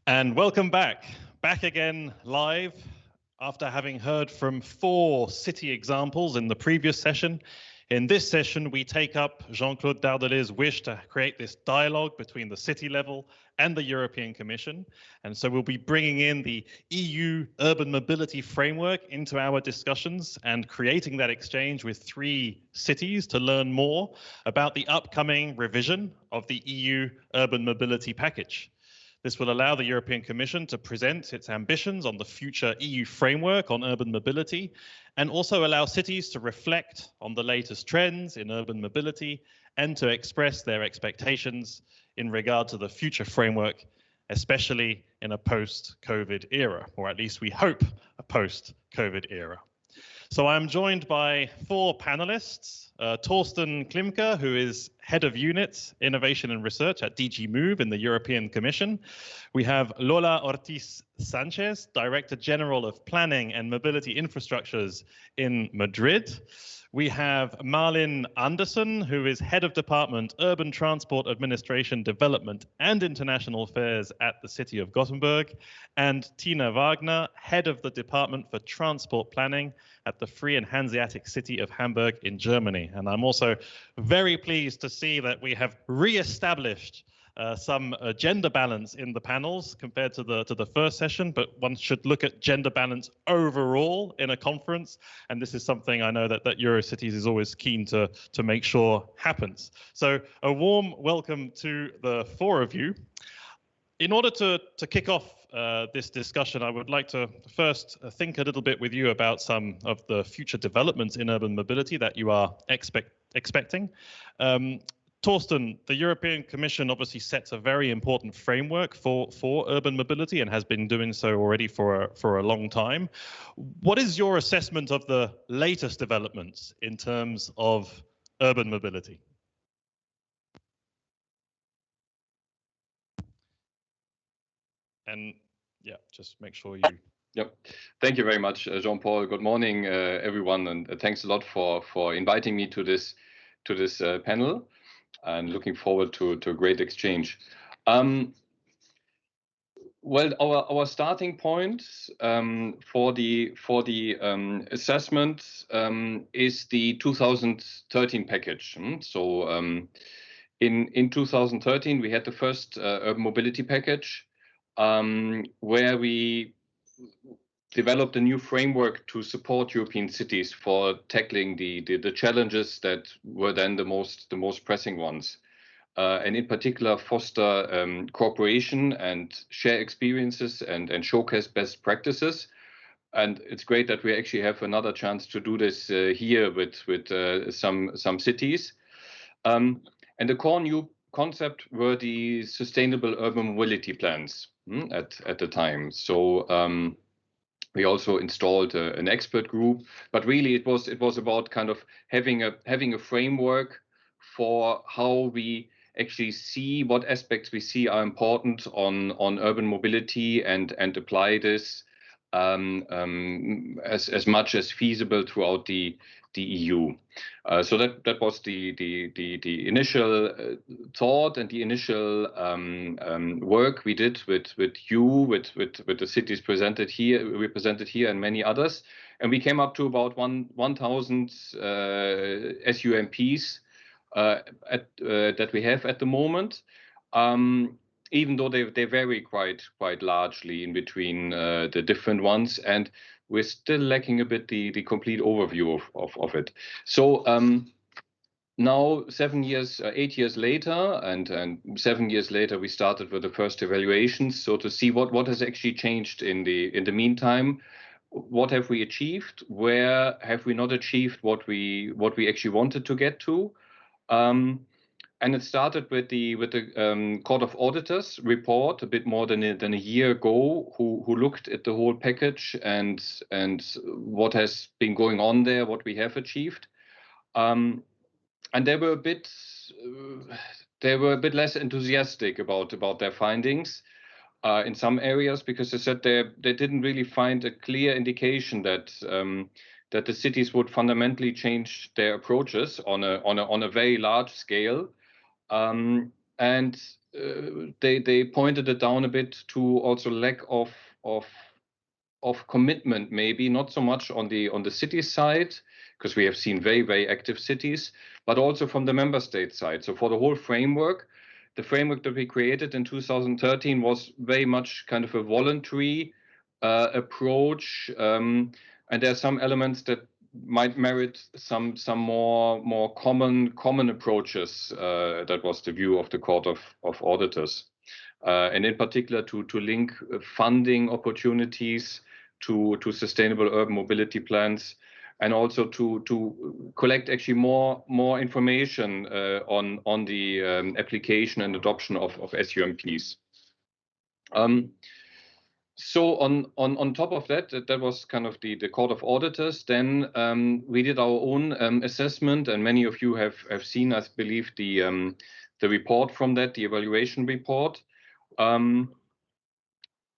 And welcome back again live after having heard from 4 city examples in the previous session. In this session, we take up Jean-Claude Dardelet's wish to create this dialogue between the city level and the European Commission. And so we'll be bringing in the EU urban mobility framework into our discussions and creating that exchange with 3 cities to learn more about the upcoming revision of the EU urban mobility package. This will allow the European Commission to present its ambitions on the future EU framework on urban mobility and also allow cities to reflect on the latest trends in urban mobility and to express their expectations in regard to the future framework, especially in a post-COVID era, or at least we hope a post-COVID era. So I'm joined by 4 panelists, Torsten Klimke, who is Head of Unit, Innovation and Research at DG Move in the European Commission. We have Lola Ortiz Sanchez, Director General of Planning and Mobility Infrastructures in Madrid. We have Marlin Anderson, who is Head of Department, Urban Transport Administration Development and International Affairs at the City of Gothenburg, and Tina Wagner, Head of the Department for Transport Planning at the Free and Hanseatic City of Hamburg in Germany. And I'm also very pleased to see that we have re-established some gender balance in the panels compared to the first session, but one should look at gender balance overall in a conference, and this is something I know that Eurocities is always keen to make sure happens. So a warm welcome to the 4 of you. In order to kick off this discussion, I would like to first think a little bit with you about some of the future developments in urban mobility that you are expecting. Torsten, the European Commission obviously sets a very important framework for urban mobility and has been doing so already for a long time. What is your assessment of the latest developments in terms of urban mobility? And yeah, just make sure you... Yep. Thank you very much, Jean-Paul. Good morning, everyone, and thanks a lot for inviting me to this panel. And looking forward to a great exchange. Well, our starting point for the assessment is the 2013 package. So in 2013 we had the first urban mobility package where we developed a new framework to support European cities for tackling the challenges that were then the most pressing ones, and in particular foster cooperation and share experiences and showcase best practices. And it's great that we actually have another chance to do this here with some cities. And the core new concept were the sustainable urban mobility plans at the time. So we also installed an expert group, but really it was about kind of having a framework for how we actually see what aspects we see are important on urban mobility and apply this as much as feasible throughout the EU. So that was the initial thought and the initial work we did with the cities represented here and many others, and we came up to about 1,000 SUMPs that we have at the moment. Even though they vary quite largely in between the different ones, and we're still lacking a bit the complete overview of it. So now 8 years later, and 7 years later, we started with the first evaluations. So to see what has actually changed in the meantime, what have we achieved, where have we not achieved what we actually wanted to get to. And it started with the Court of Auditors report a bit more than a year ago, who looked at the whole package and what has been going on there, what we have achieved, and they were a bit less enthusiastic about their findings in some areas, because they said they didn't really find a clear indication that the cities would fundamentally change their approaches on a very large scale. And they pointed it down a bit to also lack of commitment, maybe not so much on the city side, because we have seen very active cities, but also from the member state side. So for the whole framework, the framework that we created in 2013 was very much kind of a voluntary approach, and there are some elements that might merit some more common approaches. That was the view of the Court of Auditors, and in particular to link funding opportunities to sustainable urban mobility plans, and also to collect actually more information on the application and adoption of SUMPs. So on top of that, that was kind of the Court of Auditors. Then we did our own assessment, and many of you have seen, I believe, the report from that, the evaluation report.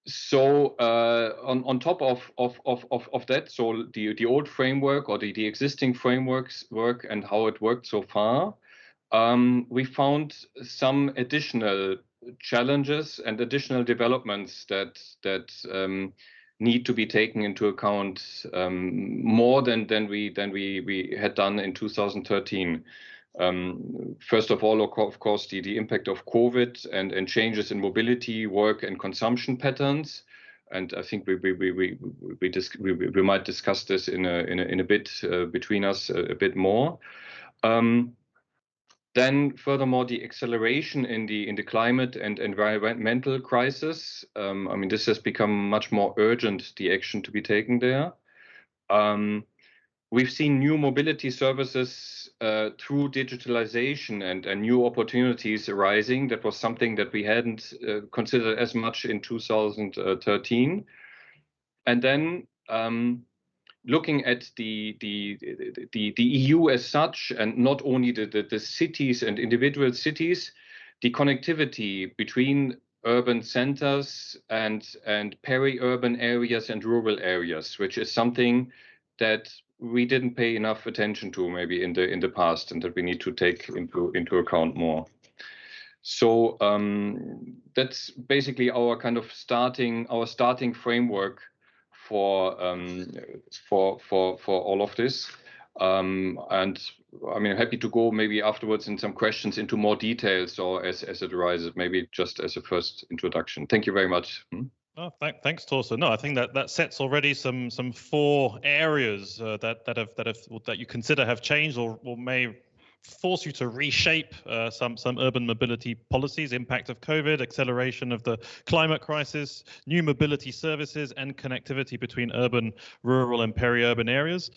So on top of that, so the old framework or the existing frameworks work and how it worked so far, we found some additional challenges and additional developments that need to be taken into account more than we had done in 2013. First of all, of course, the impact of COVID and changes in mobility, work, and consumption patterns. And I think we might discuss this in a bit between us a bit more. Then, furthermore, the acceleration in the climate and environmental crisis. I mean, this has become much more urgent, the action to be taken there. We've seen new mobility services through digitalization and new opportunities arising. That was something that we hadn't considered as much in 2013. And then looking at the EU as such, and not only the cities and individual cities, the connectivity between urban centers and peri-urban areas and rural areas, which is something that we didn't pay enough attention to maybe in the past, and that we need to take into account more. So that's basically our kind of starting framework for all of this. And I mean, I'm happy to go maybe afterwards in some questions into more details or as it arises, maybe just as a first introduction. Thank you very much. Oh, thanks, Torsten. No, I think that sets already some 4 areas that you consider have changed or may force you to reshape some urban mobility policies, impact of COVID, acceleration of the climate crisis, new mobility services, and connectivity between urban, rural, and peri-urban areas.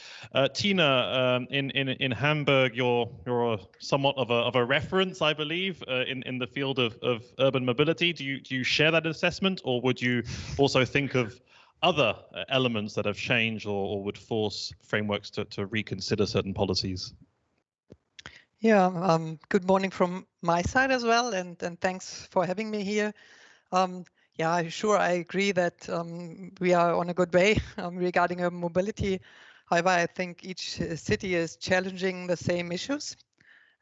Tina, in Hamburg, you're somewhat of a reference, I believe, in the field of urban mobility. Do you share that assessment, or would you also think of other elements that have changed or would force frameworks to reconsider certain policies? Yeah, good morning from my side as well, and thanks for having me here. Yeah, sure, I agree that we are on a good way regarding urban mobility. However, I think each city is challenging the same issues,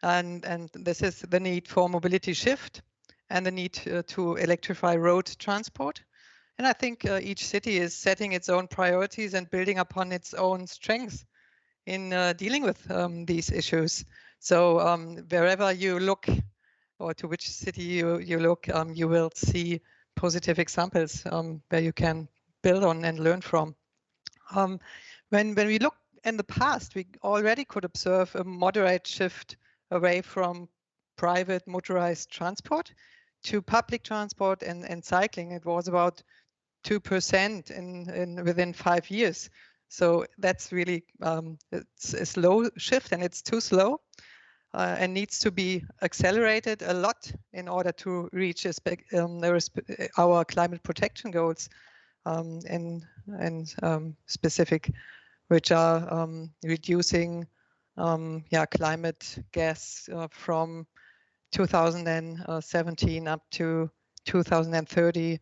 and this is the need for mobility shift and the need to electrify road transport. And I think each city is setting its own priorities and building upon its own strengths in dealing with these issues. So wherever you look, or to which city you look, you will see positive examples where you can build on and learn from. When we look in the past, we already could observe a moderate shift away from private motorized transport to public transport and cycling. It was about 2% within 5 years. So that's really it's a slow shift, and it's too slow. And needs to be accelerated a lot in order to reach our climate protection goals and specific, which are reducing climate gas from 2017 up to 2030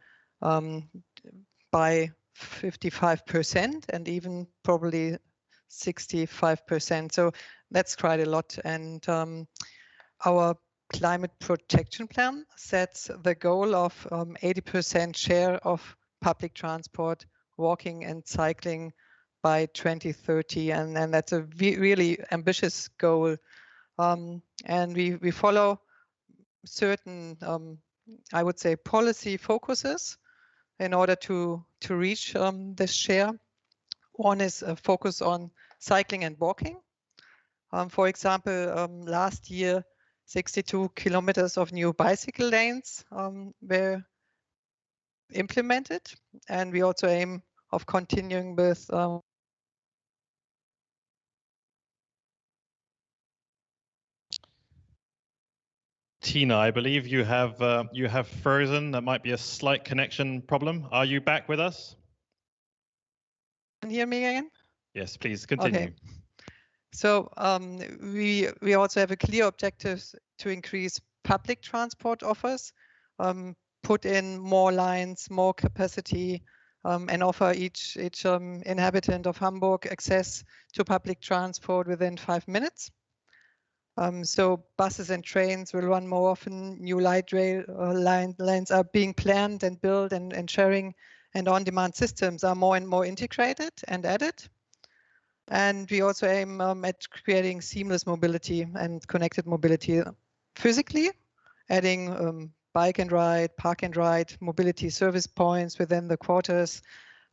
by 55% and even probably 65%. So that's quite a lot. And our climate protection plan sets the goal of 80% share of public transport, walking and cycling by 2030, and that's a really ambitious goal. And we follow certain, I would say, policy focuses in order to reach this share. One is a focus on cycling and walking. For example, last year, 62 kilometers of new bicycle lanes were implemented, and we also aim of continuing with Tina, I believe you have frozen. That might be a slight connection problem. Are you back with us? Can you hear me again? Yes, please continue. Okay. So we also have a clear objective to increase public transport offers, put in more lines, more capacity, and offer each inhabitant of Hamburg access to public transport within 5 minutes. So buses and trains will run more often. New light rail lines are being planned and built, and sharing and on-demand systems are more and more integrated and added. And we also aim at creating seamless mobility and connected mobility physically, adding bike and ride, park and ride, mobility service points within the quarters,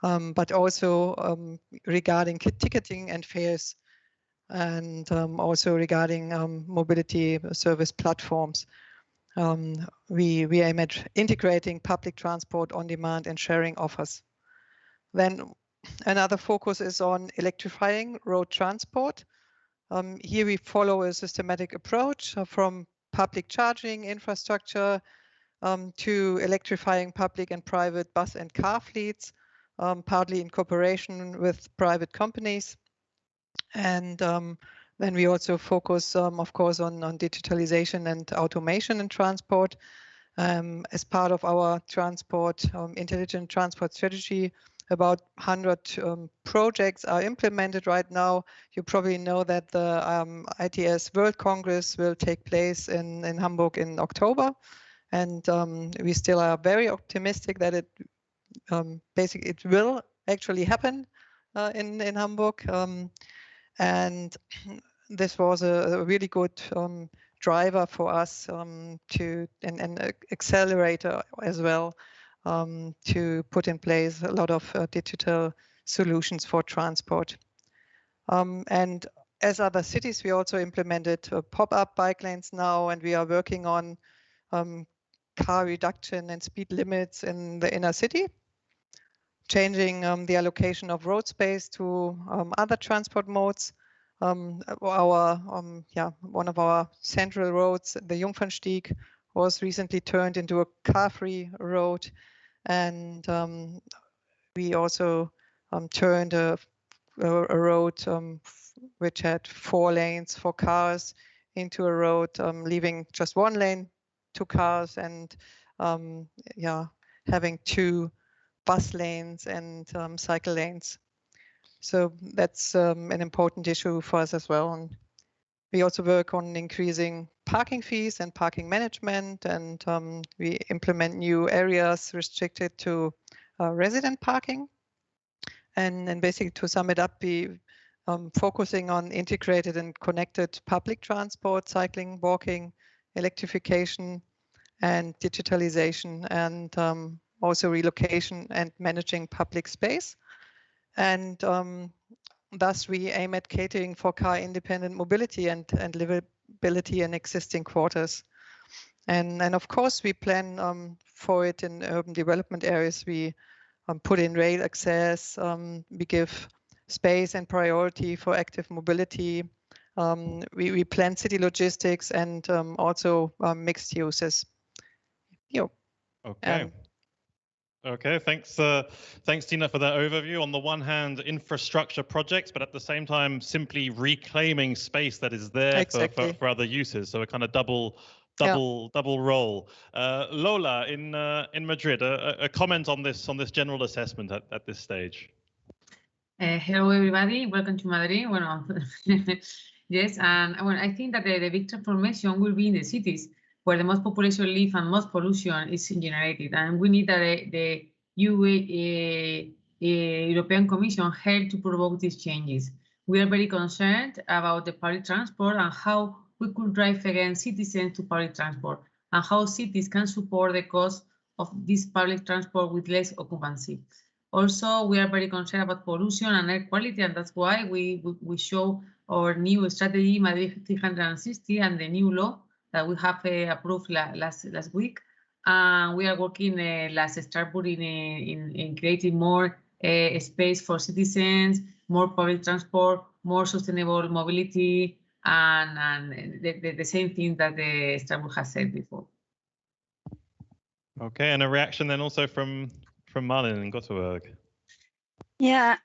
but also regarding ticketing and fares, and also regarding mobility service platforms. We aim at integrating public transport on demand and sharing offers. Then another focus is on electrifying road transport. Here we follow a systematic approach from public charging infrastructure to electrifying public and private bus and car fleets, partly in cooperation with private companies. And then we also focus, of course, on digitalization and automation in transport. As part of our intelligent transport strategy, about 100 projects are implemented right now. You probably know that the ITS World Congress will take place in Hamburg in October. And we still are very optimistic that it will actually happen in Hamburg. And this was a really good driver for us to an accelerator as well, to put in place a lot of digital solutions for transport. And as other cities, we also implemented pop-up bike lanes now, and we are working on car reduction and speed limits in the inner city, changing the allocation of road space to other transport modes. One of our central roads, the Jungfernstieg, was recently turned into a car-free road. And we also turned a road which had 4 lanes for cars into a road leaving just 1 lane to cars, and having 2 bus lanes and cycle lanes. So that's an important issue for us as well. And we also work on increasing parking fees and parking management, and we implement new areas restricted to resident parking. And basically, to sum it up, we focusing on integrated and connected public transport, cycling, walking, electrification, and digitalization, and also relocation and managing public space. And thus, we aim at catering for car-independent mobility and livability in existing quarters. And of course, we plan for it in urban development areas. We put in rail access. We give space and priority for active mobility. We plan city logistics and also mixed uses. Okay. Okay, thanks Tina for that overview. On the one hand, infrastructure projects, but at the same time, simply reclaiming space that is there for other uses. So a kind of double role. Lola, in Madrid, a comment on this general assessment at this stage. Hello everybody, welcome to Madrid. Well, yes, and I think that the big transformation will be in the cities. where the most population live and most pollution is generated. And we need that the European Commission help to provoke these changes. We are very concerned about the public transport and how we could drive against citizens to public transport, and how cities can support the cost of this public transport with less occupancy. Also, we are very concerned about pollution and air quality, and that's why we show our new strategy, Madrid 360, and the new law that we have approved last week. And we are working last Strasbourg in creating more space for citizens, more public transport, more sustainable mobility, and the same thing that the Strasbourg has said before. Okay, and a reaction then also from Marlin in Gothenburg. Yeah,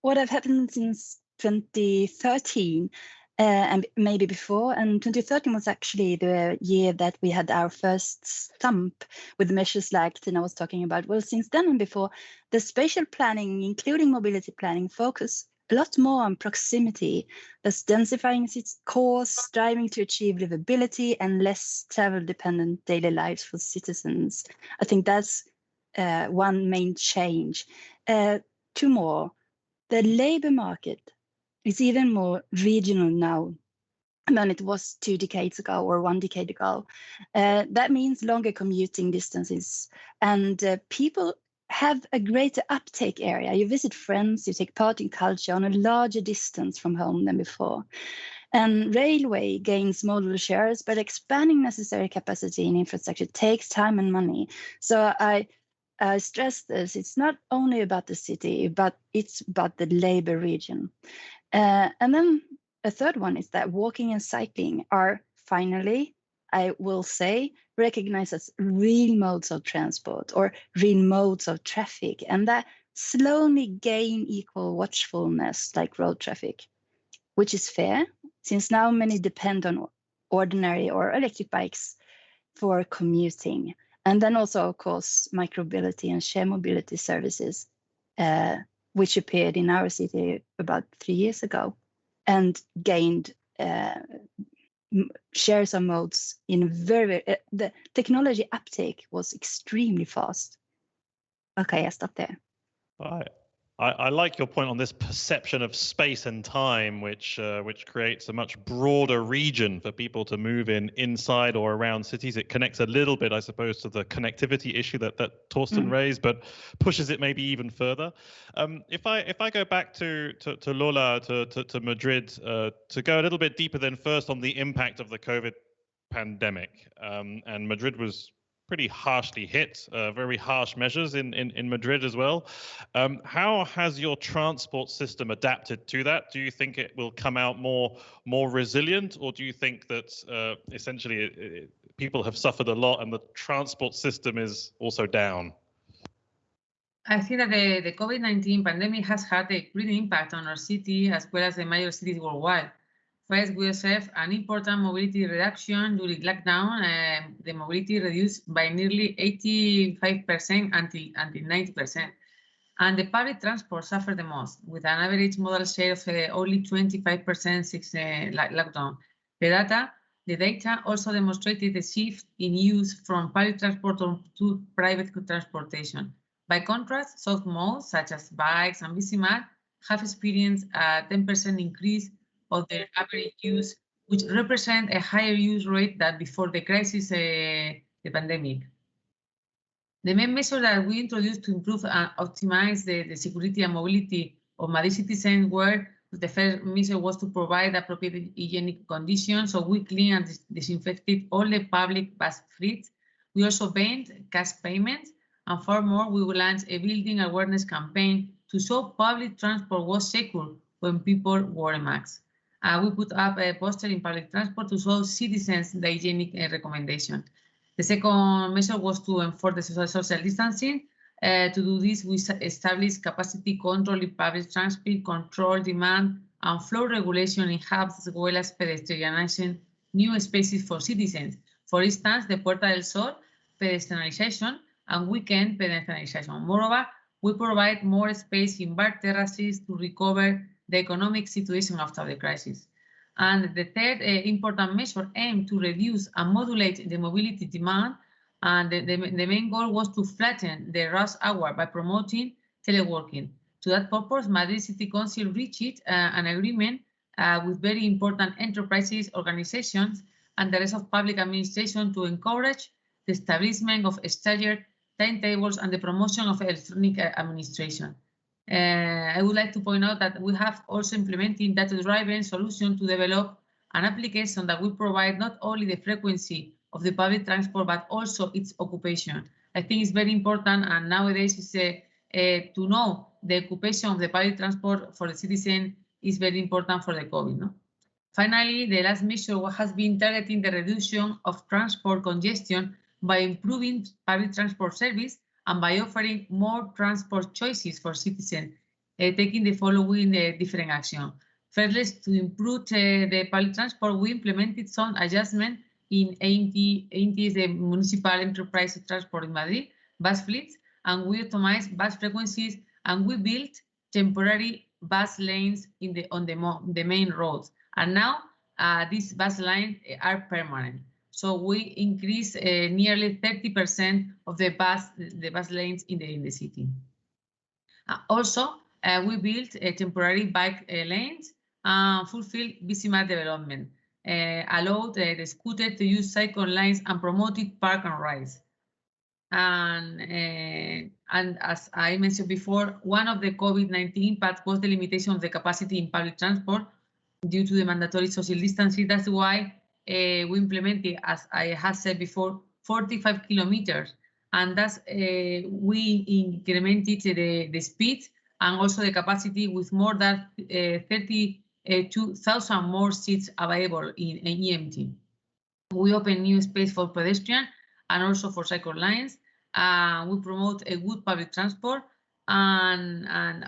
what have happened since 2013 and maybe before, and 2013 was actually the year that we had our first stump with measures like Tina was talking about. Well, since then and before, the spatial planning, including mobility planning, focus a lot more on proximity, thus densifying its course, striving to achieve livability and less travel-dependent daily lives for citizens. I think that's one main change. Two more. The labor market is even more regional now than it was 2 decades ago or 1 decade ago. That means longer commuting distances, and people have a greater uptake area. You visit friends, you take part in culture on a larger distance from home than before. And railway gains modal shares, but expanding necessary capacity in infrastructure takes time and money. So I stress this, it's not only about the city, but it's about the labor region. And then a third one is that walking and cycling are finally, I will say, recognized as real modes of transport or real modes of traffic, and that slowly gain equal watchfulness like road traffic, which is fair, since now many depend on ordinary or electric bikes for commuting. And then also, of course, micromobility and share mobility services, which appeared in our city about 3 years ago and gained shares of modes in the technology uptake was extremely fast. Okay, I stop there. I like your point on this perception of space and time, which creates a much broader region for people to move inside or around cities. It connects a little bit, I suppose, to the connectivity issue that Torsten raised, but pushes it maybe even further. If I go back to Lola, to Madrid, to go a little bit deeper then first on the impact of the COVID pandemic, and Madrid was pretty harshly hit, very harsh measures in Madrid as well. How has your transport system adapted to that? Do you think it will come out more resilient, or do you think that essentially people have suffered a lot and the transport system is also down? I think that the COVID-19 pandemic has had a great impact on our city as well as the major cities worldwide. First, we observed an important mobility reduction during lockdown. The mobility reduced by nearly 85% until 90%. And the public transport suffered the most, with an average modal share of only 25% since lockdown. The data also demonstrated the shift in use from public transport to private transportation. By contrast, soft modes such as bikes and Bicimar have experienced a 10% increase of their average use, which represent a higher use rate than before the crisis, the pandemic. The main measure that we introduced to improve and optimize the security and mobility of Madrid citizens were, the first measure was to provide appropriate hygienic conditions, so we cleaned and disinfected all the public bus fleets. We also banned cash payments, and furthermore, we will launch a building awareness campaign to show public transport was secure when people wore a mask. We put up a poster in public transport to show citizens the hygienic recommendation. The second measure was to enforce the social distancing. To do this, we established capacity control in public transport, control demand, and flow regulation in hubs, as well as pedestrianizing new spaces for citizens. For instance, the Puerta del Sol pedestrianization and weekend pedestrianization. Moreover, we provide more space in bar terraces to recover the economic situation after the crisis. And the third important measure aimed to reduce and modulate the mobility demand. And the main goal was to flatten the rush hour by promoting teleworking. To that purpose, Madrid City Council reached an agreement with very important enterprises, organizations, and the rest of public administration to encourage the establishment of staggered timetables and the promotion of electronic administration. I would like to point out that we have also implemented data-driven solution to develop an application that will provide not only the frequency of the public transport, but also its occupation. I think it's very important, and nowadays is to know the occupation of the public transport for the citizen is very important for the COVID. No? Finally, the last measure has been targeting the reduction of transport congestion by improving public transport service and by offering more transport choices for citizens, taking the following different actions. Firstly, to improve the public transport, we implemented some adjustment in ANT, the municipal enterprise transport in Madrid, bus fleets, and we optimized bus frequencies, and we built temporary bus lanes on the main roads. And now these bus lines are permanent. So we increased nearly 30% of the bus lanes in the city. Also, we built temporary bike lanes and fulfilled Bicimar development, allowed the scooter to use cycle lines and promoted park and rides. And as I mentioned before, one of the COVID-19 impacts was the limitation of the capacity in public transport due to the mandatory social distancing. That's why we implemented, as I have said before, 45 kilometers. And thus we incremented the speed and also the capacity with more than 32,000 more seats available in EMT. We open new space for pedestrians and also for cycle lines. We promote a good public transport. And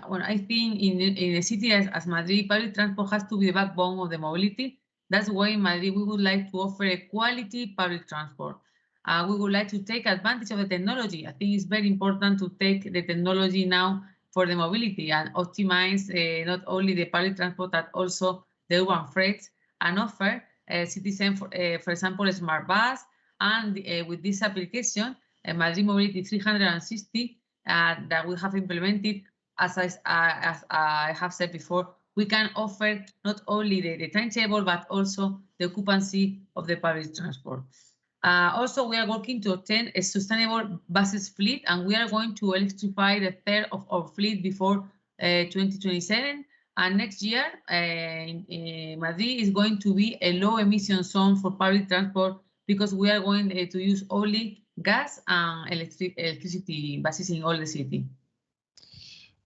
when I think in a city as Madrid, public transport has to be the backbone of the mobility. That's why in Madrid, we would like to offer a quality public transport. We would like to take advantage of the technology. I think it's very important to take the technology now for the mobility and optimize not only the public transport, but also the urban freight, and offer citizens, for example, a smart bus. And with this application, Madrid Mobility 360, that we have implemented, as I have said before, we can offer not only the timetable, but also the occupancy of the public transport. Also, we are working to obtain a sustainable buses fleet, and we are going to electrify the third of our fleet before 2027. And next year, Madrid is going to be a low emission zone for public transport, because we are going to use only gas and electricity buses in all the city.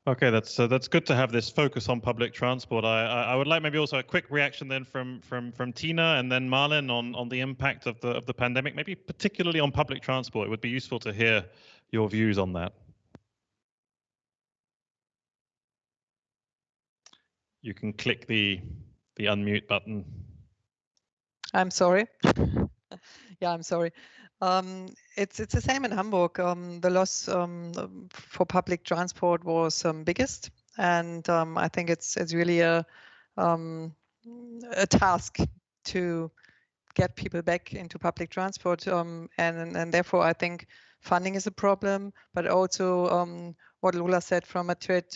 Okay, that's good to have this focus on public transport. I would like maybe also a quick reaction then from Tina and then Marlin on the impact of the pandemic, maybe particularly on public transport. It would be useful to hear your views on that. You can click the unmute button. I'm sorry. Yeah, I'm sorry. It's the same in Hamburg. The loss for public transport was biggest, and I think it's really a task to get people back into public transport, and therefore I think funding is a problem, but also what Lola said from Madrid,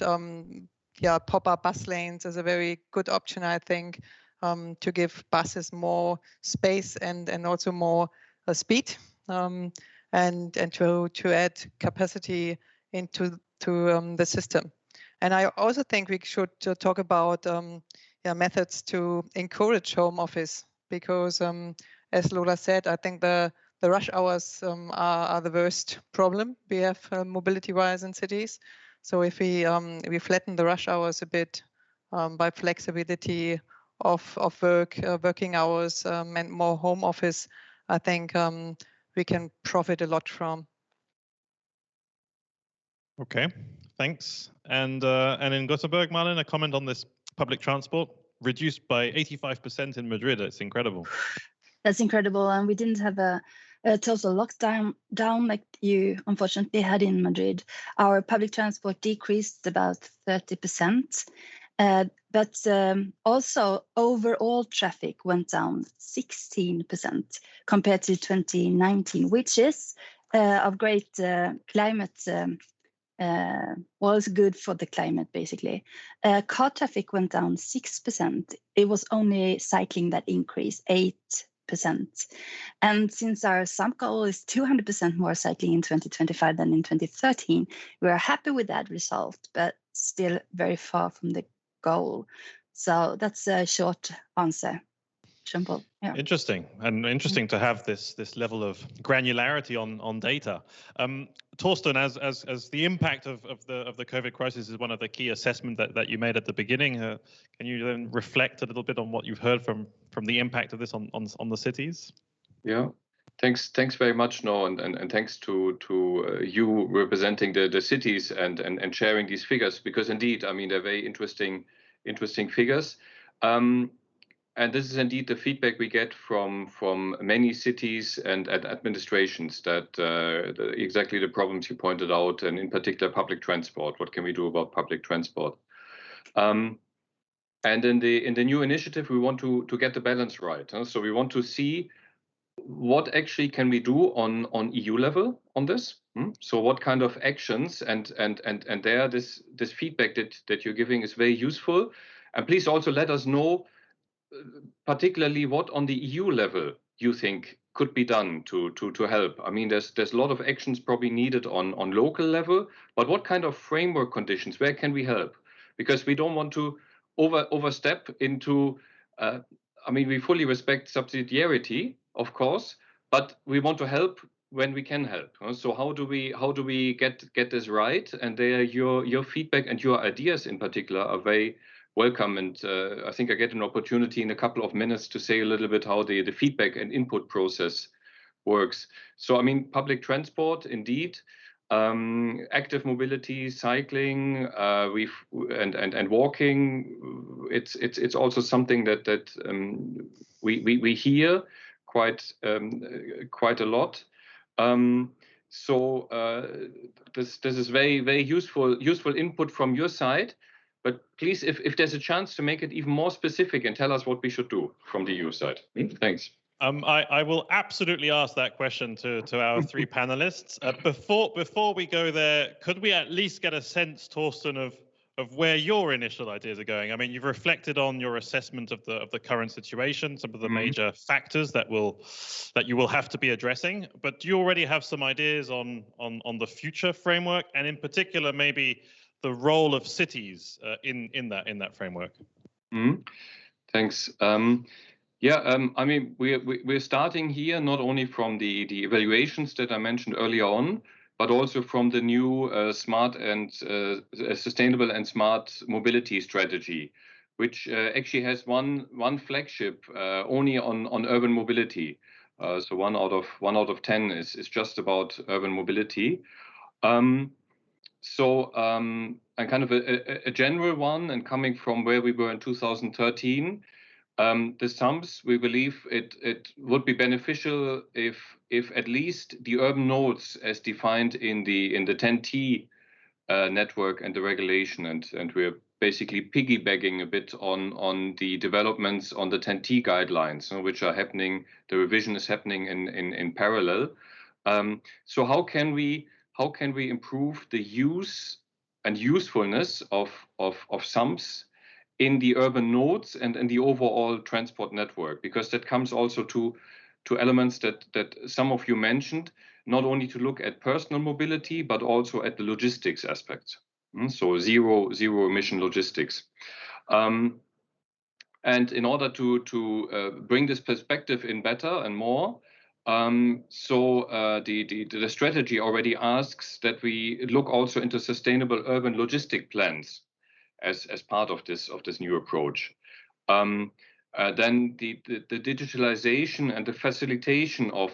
yeah, pop-up bus lanes is a very good option, I think, to give buses more space and also more speed, and to add capacity into the system. And I also think we should talk about methods to encourage home office, because as Lola said, I think the rush hours are the worst problem we have mobility-wise in cities. So if we flatten the rush hours a bit by flexibility of working hours and more home office, I think we can profit a lot from. Okay, thanks. And in Gothenburg, Marlin, a comment on this public transport reduced by 85% in Madrid. It's incredible. That's incredible, and we didn't have a total lockdown like you unfortunately had in Madrid. Our public transport decreased about 30%, But also overall traffic went down 16% compared to 2019, which is of great climate. Was good for the climate, basically. Car traffic went down 6%. It was only cycling that increased 8%. And since our sump goal is 200% more cycling in 2025 than in 2013, we are happy with that result, but still very far from the goal. So that's a short answer. Jean-Paul. Yeah. Interesting, and interesting to have this level of granularity on data. Torsten, as the impact of the COVID crisis is one of the key assessments that you made at the beginning, can you then reflect a little bit on what you've heard from the impact of this on the cities? Yeah, thanks very much, No, and thanks to you representing the cities and sharing these figures, because indeed, I mean, they're very interesting figures. And this is indeed the feedback we get from many cities and administrations, that exactly the problems you pointed out, and in particular public transport. What can we do about public transport? And in the new initiative, we want to get the balance right. So we want to see what actually can we do on EU level on this. So what kind of actions and there this feedback that you're giving is very useful. And please also let us know, particularly what on the EU level you think could be done to help. I mean, there's a lot of actions probably needed on local level, but what kind of framework conditions, where can we help? Because we don't want to overstep into, I mean, we fully respect subsidiarity, of course, but we want to help when we can help. So how do we get this right? And there, your feedback and your ideas in particular are very welcome, and I think I get an opportunity in a couple of minutes to say a little bit how the feedback and input process works. So I mean, public transport, indeed, active mobility, cycling, and walking. It's also something that we hear quite a lot. So this is very useful input from your side. But please, if there's a chance to make it even more specific and tell us what we should do from the EU side. Thanks. I will absolutely ask that question to our three panelists. Before we go there, could we at least get a sense, Torsten, of where your initial ideas are going? I mean, you've reflected on your assessment of the current situation, some of the major factors that you will have to be addressing. But do you already have some ideas on the future framework, and in particular, maybe the role of cities in that framework? Thanks. I mean, we're starting here not only from the evaluations that I mentioned earlier on, but also from the new smart and sustainable and smart mobility strategy, which actually has one flagship only on urban mobility. So one out of 10 is just about urban mobility. So and kind of a general one, and coming from where we were in 2013, the sums, we believe it would be beneficial if at least the urban nodes as defined in the 10T network and the regulation, and we're basically piggybacking a bit on the developments on the 10T guidelines, which are happening. The revision is happening in parallel. So how can we improve the use and usefulness of sums in the urban nodes and in the overall transport network? Because that comes also to elements that some of you mentioned, not only to look at personal mobility, but also at the logistics aspects. So zero emission logistics. And in order to bring this perspective in better and more, so the strategy already asks that we look also into sustainable urban logistic plans as part of this new approach. Then the digitalization and the facilitation of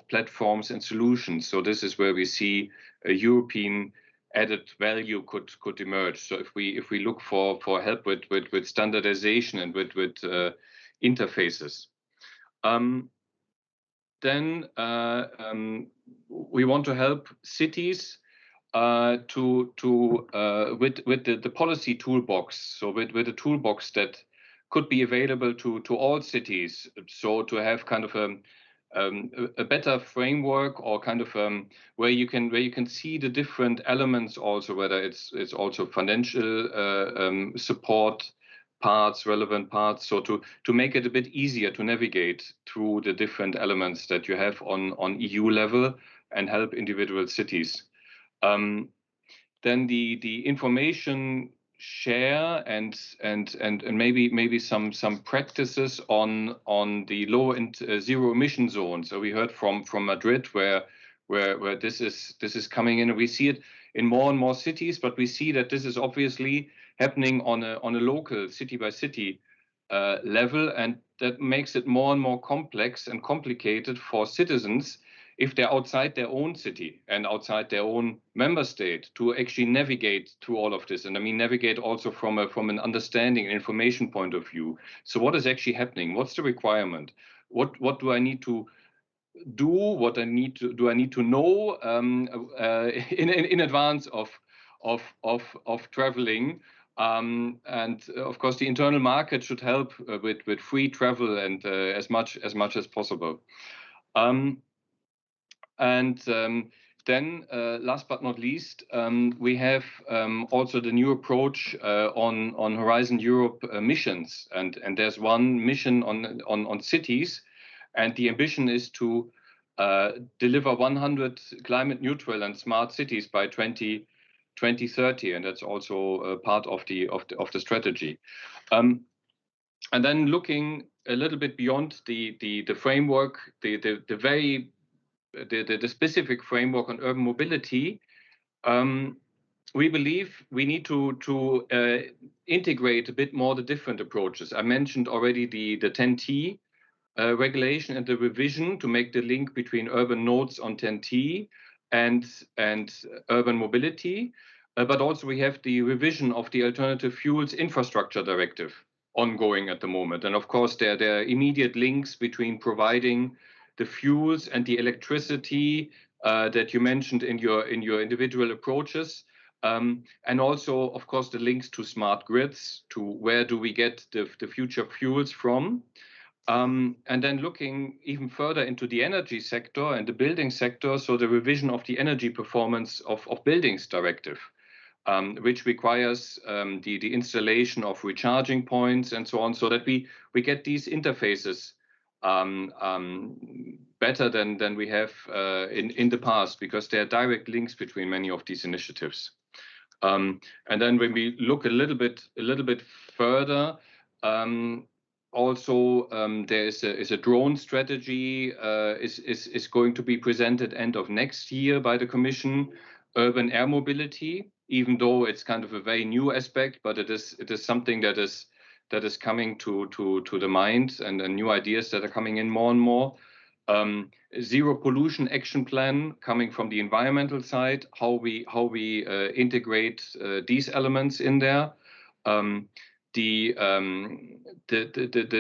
platforms and solutions. So this is where we see a European added value could emerge. So if we look for help with standardization and with interfaces. Then we want to help cities with the policy toolbox, so with a toolbox that could be available to all cities, so to have kind of a better framework, or kind of where you can see the different elements also, whether it's also financial support parts, relevant parts, so to make it a bit easier to navigate through the different elements that you have on EU level and help individual cities. Then the information share and maybe some practices on the low and zero emission zones. So we heard from Madrid where this is coming in, and we see it in more and more cities, but we see that this is obviously happening on a local city by city level, and that makes it more and more complex and complicated for citizens if they're outside their own city and outside their own member state to actually navigate through all of this. And I mean, navigate also from an understanding and information point of view. So what is actually happening? What's the requirement? What do I need to do? What do I need to know in advance of traveling? And of course, the internal market should help with free travel and as much as possible. Then, last but not least, we have also the new approach on Horizon Europe missions, and there's one mission on cities, and the ambition is to deliver 100 climate neutral and smart cities by 2030, and that's also part of the strategy. And then looking a little bit beyond the framework, the specific framework on urban mobility, we believe we need to integrate a bit more the different approaches. I mentioned already the 10T regulation and the revision to make the link between urban nodes on 10T and urban mobility. But also we have the revision of the Alternative Fuels Infrastructure Directive ongoing at the moment. And of course, there are immediate links between providing the fuels and the electricity that you mentioned in your individual approaches, and also, of course, the links to smart grids, to where do we get the future fuels from, and then looking even further into the energy sector and the building sector, so the revision of the energy performance of buildings directive, which requires the installation of recharging points and so on, so that we get these interfaces better than we have in the past, because there are direct links between many of these initiatives. And then when we look a little bit further, also there is a drone strategy is going to be presented end of next year by the Commission. Urban air mobility, even though it's kind of a very new aspect, but it is something that is coming to the mind, and new ideas that are coming in more and more. Zero pollution action plan coming from the environmental side, how we integrate these elements in there. The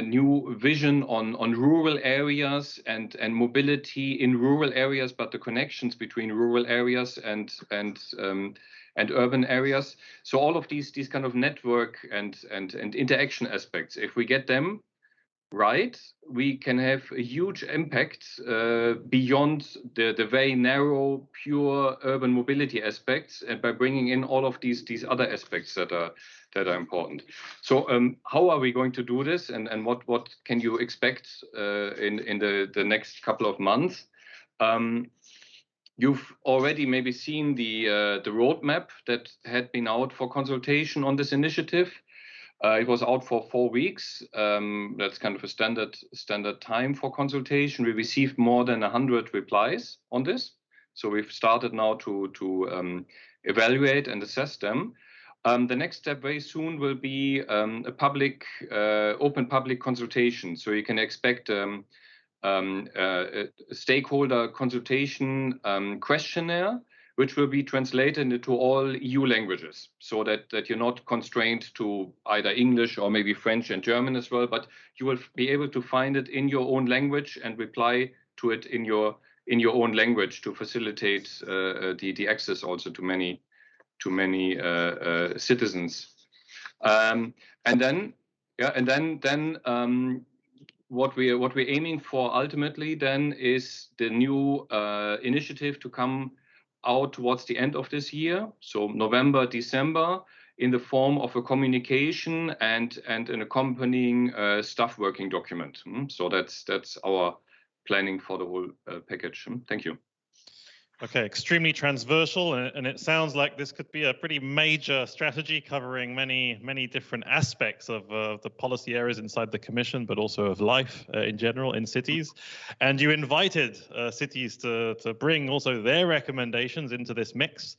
new vision on rural areas and mobility in rural areas, but the connections between rural areas and urban areas. So all of these kind of network and interaction aspects, if we get them right, we can have a huge impact beyond the very narrow, pure urban mobility aspects, and by bringing in all of these other aspects that are important. So how are we going to do this, and what can you expect in the next couple of months? You've already maybe seen the roadmap that had been out for consultation on this initiative. It was out for 4 weeks. That's kind of a standard time for consultation. We received more than 100 replies on this, so we've started now to evaluate and assess them. The next step very soon will be a public, open public consultation. So you can expect a stakeholder consultation questionnaire, which will be translated into all EU languages, so that you're not constrained to either English or maybe French and German as well, but you will be able to find it in your own language and reply to it in your in your own language to facilitate the access also to many citizens. And then what we're aiming for ultimately then is the new initiative to come out towards the end of this year, so November, December, in the form of a communication and an accompanying staff working document. So that's our planning for the whole package. Thank you. Okay, extremely transversal, and it sounds like this could be a pretty major strategy covering many different aspects of the policy areas inside the Commission, but also of life in general in cities. And you invited cities to bring also their recommendations into this mix.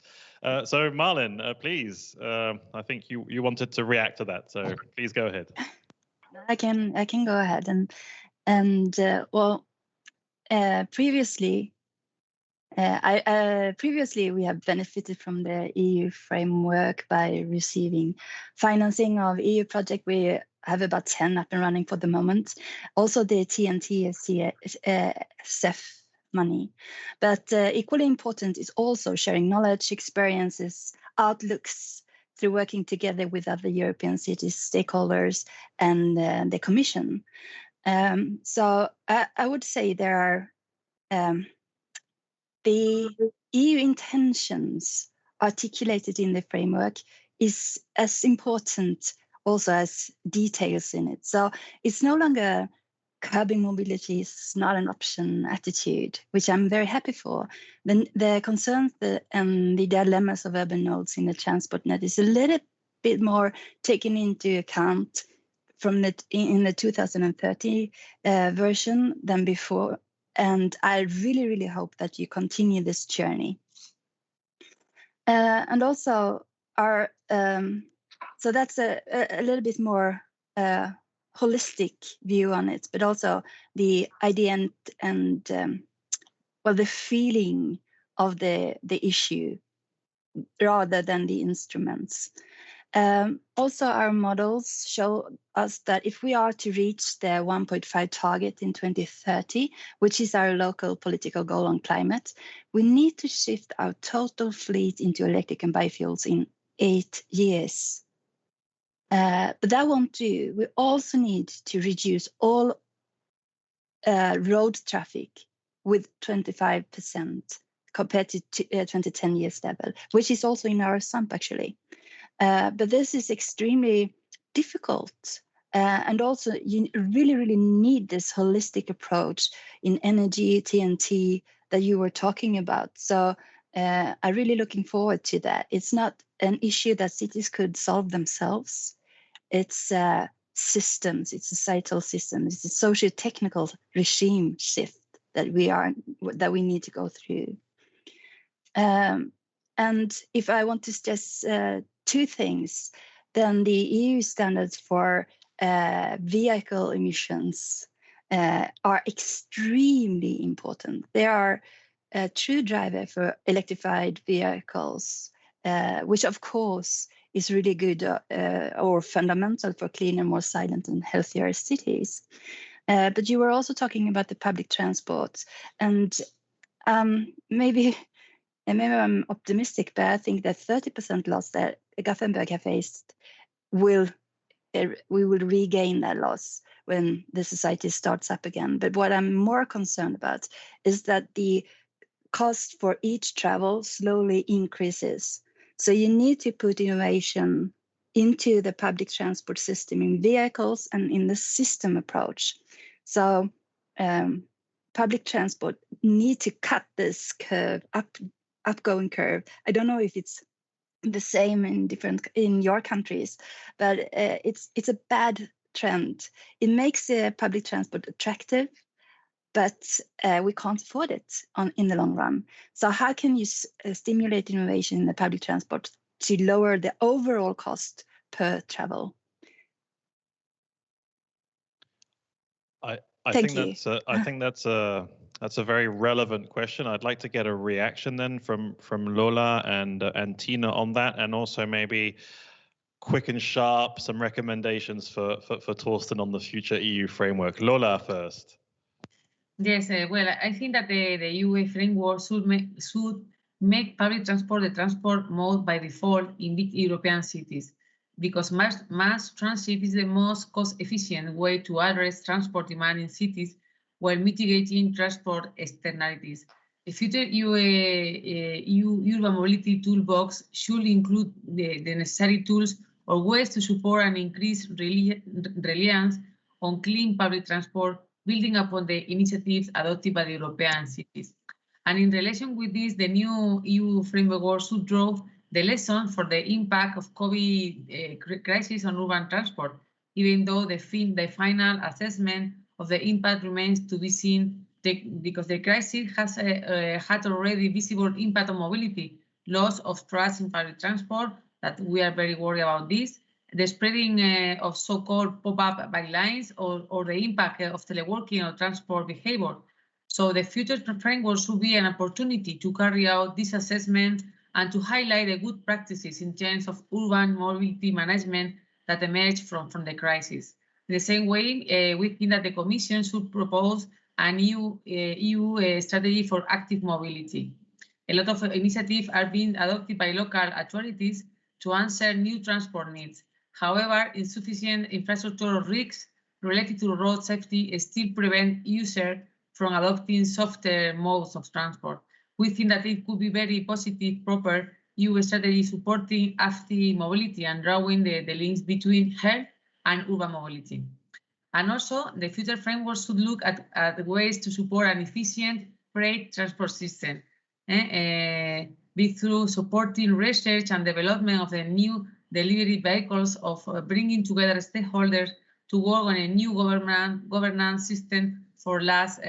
So Marlin, please, I think you wanted to react to that, so please go ahead. I can go ahead and previously. Previously, we have benefited from the EU framework by receiving financing of EU project. We have about 10 up and running for the moment. Also the TNT CEF money. But equally important is also sharing knowledge, experiences, outlooks through working together with other European cities, stakeholders, and the Commission. So I would say there are the EU intentions articulated in the framework is as important also as details in it. So it's no longer curbing mobility is not an option attitude, which I'm very happy for. Then the concerns and the dilemmas of urban nodes in the transport net is a little bit more taken into account from in the 2030 version than before. And I really, really hope that you continue this journey. And also so that's a little bit more holistic view on it, but also the idea and the feeling of the issue rather than the instruments. Also, our models show us that if we are to reach the 1.5 target in 2030, which is our local political goal on climate, we need to shift our total fleet into electric and biofuels in 8 years. But that won't do. We also need to reduce all road traffic with 25% compared to 2010 years level, which is also in our SUMP actually. But this is extremely difficult. And also you really, really need this holistic approach in energy, TNT that you were talking about. So I'm really looking forward to that. It's not an issue that cities could solve themselves. It's systems, it's societal systems, it's a socio-technical regime shift that we need to go through. And if I want to stress 2 things, then the EU standards for vehicle emissions are extremely important. They are a true driver for electrified vehicles, which of course is really good or fundamental for cleaner, more silent and healthier cities. But you were also talking about the public transport, and maybe I'm optimistic, but I think that 30% loss that Gothenburg have faced we will regain that loss when the society starts up again. But what I'm more concerned about is that the cost for each travel slowly increases. So you need to put innovation into the public transport system in vehicles and in the system approach. So public transport need to cut this curve, upgoing curve. I don't know if it's the same in your countries, but it's a bad trend. It makes public transport attractive, but we can't afford it in the long run. So how can you stimulate innovation in the public transport to lower the overall cost per travel? I think that's a very relevant question. I'd like to get a reaction then from Lola and Tina on that, and also maybe quick and sharp some recommendations for Torsten on the future EU framework. Lola first. Yes, well, I think that the EU framework should make public transport the transport mode by default in big European cities, because mass transit is the most cost-efficient way to address transport demand in cities while mitigating transport externalities. The future EU urban mobility toolbox should include the necessary tools or ways to support and increase reliance on clean public transport, building upon the initiatives adopted by the European cities. And in relation with this, the new EU framework should draw the lesson for the impact of COVID crisis on urban transport, even though the final assessment of the impact remains to be seen because the crisis has had already visible impact on mobility, loss of trust in public transport, that we are very worried about this, the spreading of so-called pop-up bylines or the impact of teleworking on transport behavior. So the future framework should be an opportunity to carry out this assessment and to highlight the good practices in terms of urban mobility management that emerged from the crisis. In the same way, we think that the Commission should propose a new EU strategy for active mobility. A lot of initiatives are being adopted by local authorities to answer new transport needs. However, insufficient infrastructure risks related to road safety still prevent users from adopting softer modes of transport. We think that it could be very positive, proper EU strategy supporting active mobility and drawing the links between health and urban mobility. And also, the future framework should look at ways to support an efficient freight transport system, be through supporting research and development of the new delivery vehicles, of bringing together stakeholders to work on a new governance system for last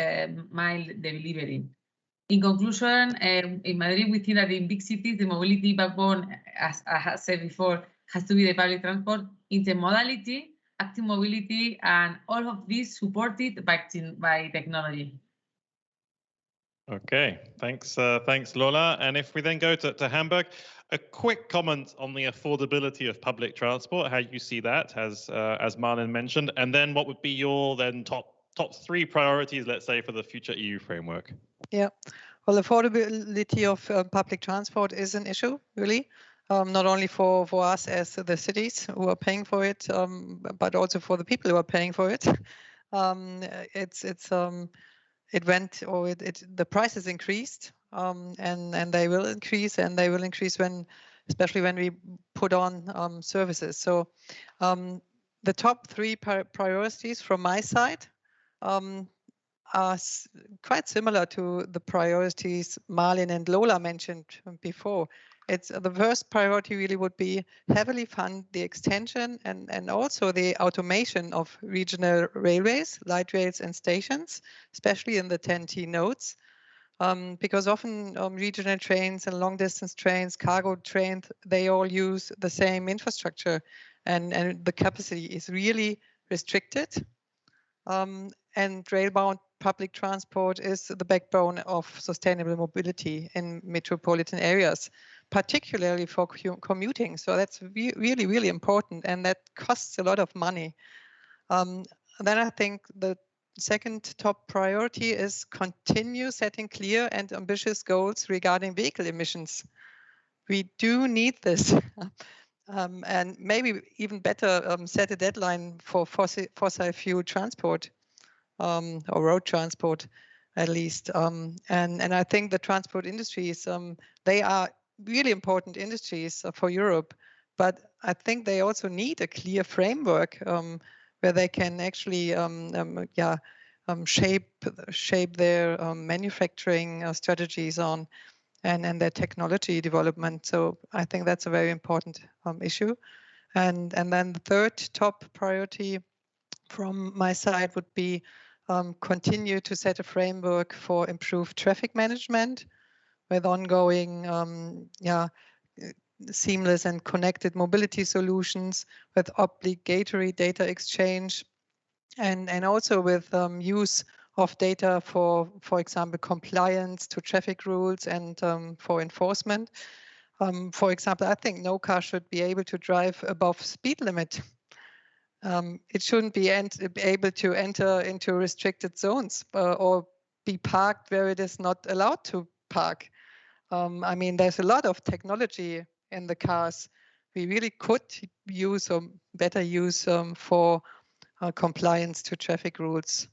mile delivery. In conclusion, in Madrid, we think that in big cities, the mobility backbone, as I have said before, has to be the public transport, intermodality, active mobility, and all of this supported by technology. Okay, thanks, Lola. And if we then go to Hamburg, a quick comment on the affordability of public transport, how you see that, as Marlon mentioned, and then what would be your top three priorities, let's say, for the future EU framework? Yeah, well, affordability of public transport is an issue, really. Not only for us as the cities who are paying for it, but also for the people who are paying for it. The prices increased, and they will increase, especially when we put on services. So the top three priorities from my side are quite similar to the priorities Marlin and Lola mentioned before. The first priority really would be heavily fund the extension and also the automation of regional railways, light rails and stations, especially in the 10T nodes, because often regional trains and long distance trains, cargo trains, they all use the same infrastructure and the capacity is really restricted. And rail-bound public transport is the backbone of sustainable mobility in metropolitan areas, particularly for commuting. So that's really, really important, and that costs a lot of money. Then I think the second top priority is continue setting clear and ambitious goals regarding vehicle emissions. We do need this. And maybe even better, set a deadline for fossil fuel transport, or road transport, at least. And I think the transport industries, they are really important industries for Europe, but I think they also need a clear framework where they can actually shape their manufacturing strategies on and their technology development. So I think that's a very important issue. And then the third top priority from my side would be continue to set a framework for improved traffic management with ongoing seamless and connected mobility solutions, with obligatory data exchange, and also with use of data for example, compliance to traffic rules and for enforcement. For example, I think no car should be able to drive above speed limit. It shouldn't be able to enter into restricted zones or be parked where it is not allowed to park. I mean, there's a lot of technology in the cars we really could use or better use for compliance to traffic rules.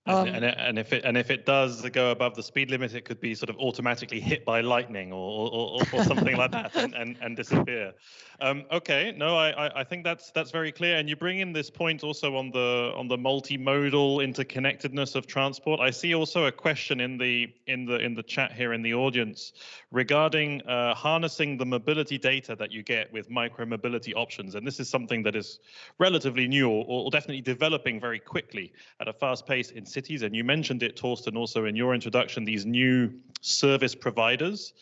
And if it does go above the speed limit, it could be sort of automatically hit by lightning or something like that and disappear. Okay, no, I think that's very clear. And you bring in this point also on the multimodal interconnectedness of transport. I see also a question in the chat here in the audience regarding harnessing the mobility data that you get with micromobility options. And this is something that is relatively new or definitely developing very quickly at a fast pace in cities. And you mentioned it, Torsten, also in your introduction, these new service providers.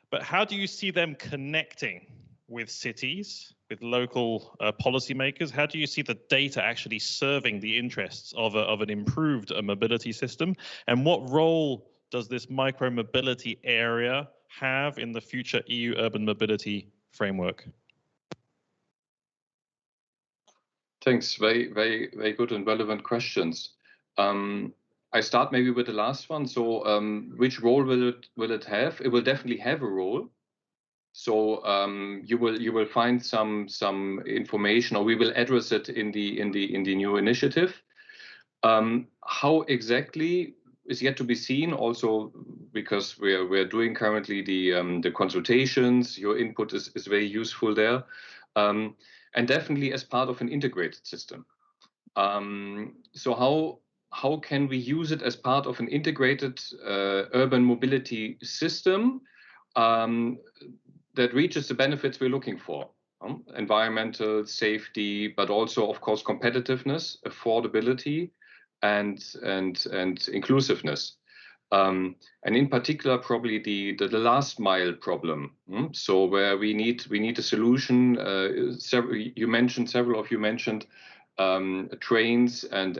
But how do you see them connecting with cities, with local policymakers? How do you see the data actually serving the interests of an improved mobility system? And what role does this micromobility area have in the future EU urban mobility framework? Thanks. Very, very, very good and relevant questions. I start maybe with the last one. So, which role will it have? It will definitely have a role. So you will find some information, or we will address it in the new initiative. How exactly is yet to be seen. Also, because we're doing currently the consultations. Your input is very useful there. And definitely as part of an integrated system. So how can we use it as part of an integrated urban mobility system that reaches the benefits we're looking for? Environmental, safety, but also, of course, competitiveness, affordability, and inclusiveness. And in particular, probably the last mile problem. So where we need a solution. Several of you mentioned trains and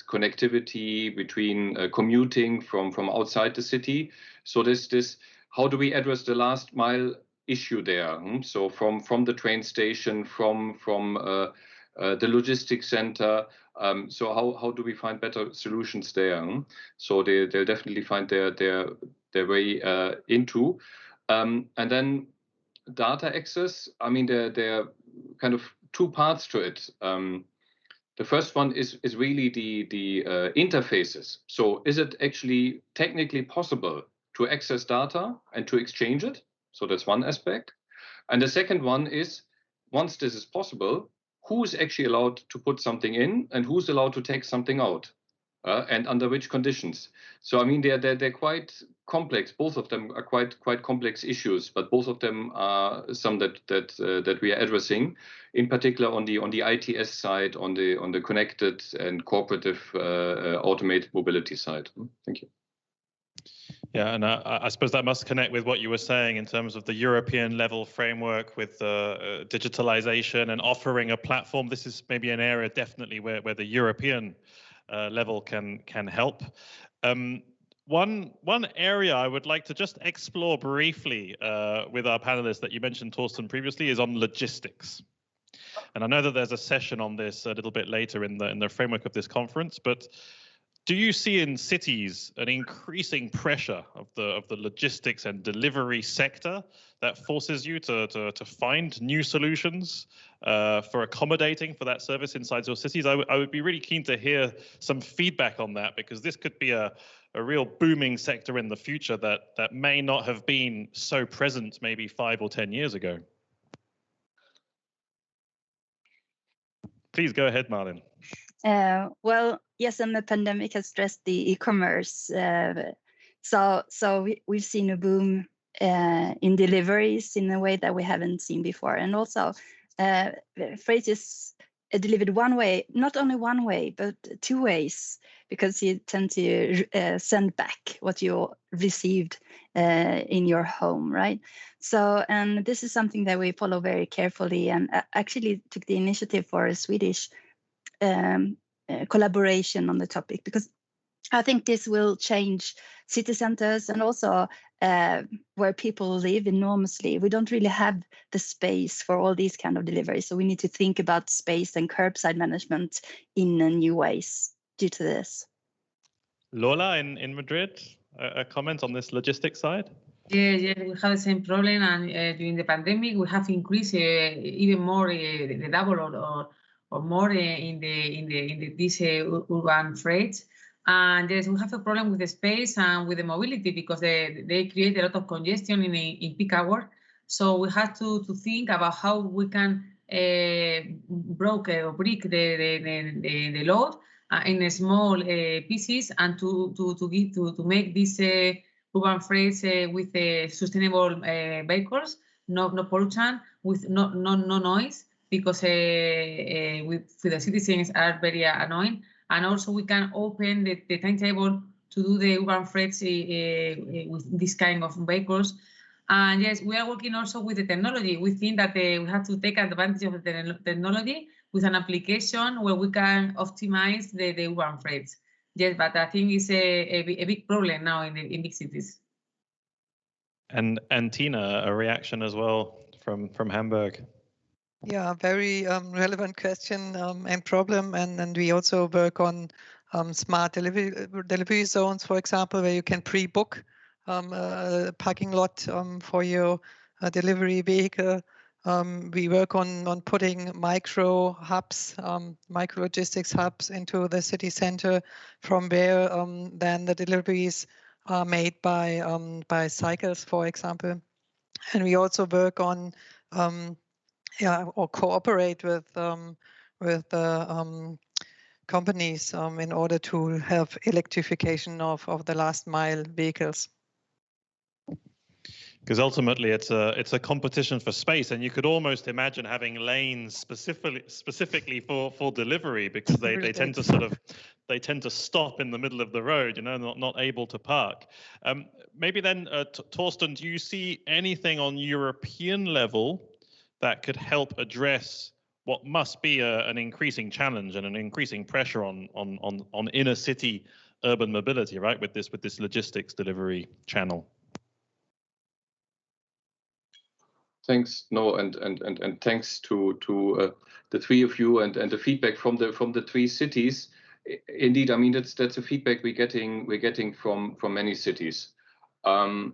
connectivity between commuting from outside the city. So this how do we address the last mile issue there? So from the train station, from the logistics center. So how do we find better solutions there? So they'll definitely find their way into. And then data access. I mean, there are kind of two parts to it. The first one is really the interfaces. So is it actually technically possible to access data and to exchange it? So that's one aspect. And the second one is, once this is possible, who's actually allowed to put something in and who's allowed to take something out, and under which conditions? So I mean, they're quite complex. Both of them are quite complex issues, but both of them are some that we are addressing, in particular on the ITS side, on the connected and cooperative automated mobility side. Thank you. Yeah, and I suppose that must connect with what you were saying in terms of the European level framework with digitalization and offering a platform. This is maybe an area definitely where the European level can help. One area I would like to just explore briefly with our panelists that you mentioned, Torsten, previously is on logistics. And I know that there's a session on this a little bit later in the framework of this conference, but do you see in cities an increasing pressure of the logistics and delivery sector that forces you to find new solutions for accommodating for that service inside your cities? I would be really keen to hear some feedback on that, because this could be a real booming sector in the future that may not have been so present maybe 5 or 10 years ago. Please go ahead, Marlin. Well, yes, and the pandemic has stressed the e-commerce. So we've seen a boom in deliveries in a way that we haven't seen before. And also freight is delivered one way, not only one way, but 2 ways, because you tend to send back what you received in your home, right? So, and this is something that we follow very carefully, and actually took the initiative for a Swedish collaboration on the topic, because I think this will change city centers and also where people live enormously. We don't really have the space for all these kind of deliveries, so we need to think about space and curbside management in new ways due to this. Lola in Madrid, a comment on this logistics side? Yeah, we have the same problem, and during the pandemic, we have increased even more, the double or more in these urban freights. And yes, we have a problem with the space and with the mobility because they create a lot of congestion in peak hour. So we have to think about how we can break the load in small pieces, and to make this urban freights with sustainable vehicles, no pollution, with no noise, because for the citizens are very annoying. And also we can open the timetable to do the urban freights with this kind of vehicles. And yes, we are working also with the technology. We think that we have to take advantage of the technology with an application where we can optimize the urban freights. Yes, but I think it's a big problem now in big cities. And Tina, a reaction as well from Hamburg. Yeah, very relevant question and problem. And we also work on smart delivery zones, for example, where you can pre-book a parking lot for your delivery vehicle. We work on putting micro hubs, micro logistics hubs into the city center, from where then the deliveries are made by cycles, for example. And we also work on or cooperate with companies in order to have electrification of the last mile vehicles. Because ultimately it's a competition for space, and you could almost imagine having lanes specifically for delivery, because they tend to stop in the middle of the road, not able to park. Maybe then, Torsten, do you see anything on European level that could help address what must be an increasing challenge and an increasing pressure on inner city urban mobility, right? With this logistics delivery channel. Thanks, no, and thanks to the three of you and the feedback from the three cities. Indeed, I mean that's a feedback we're getting from many cities. And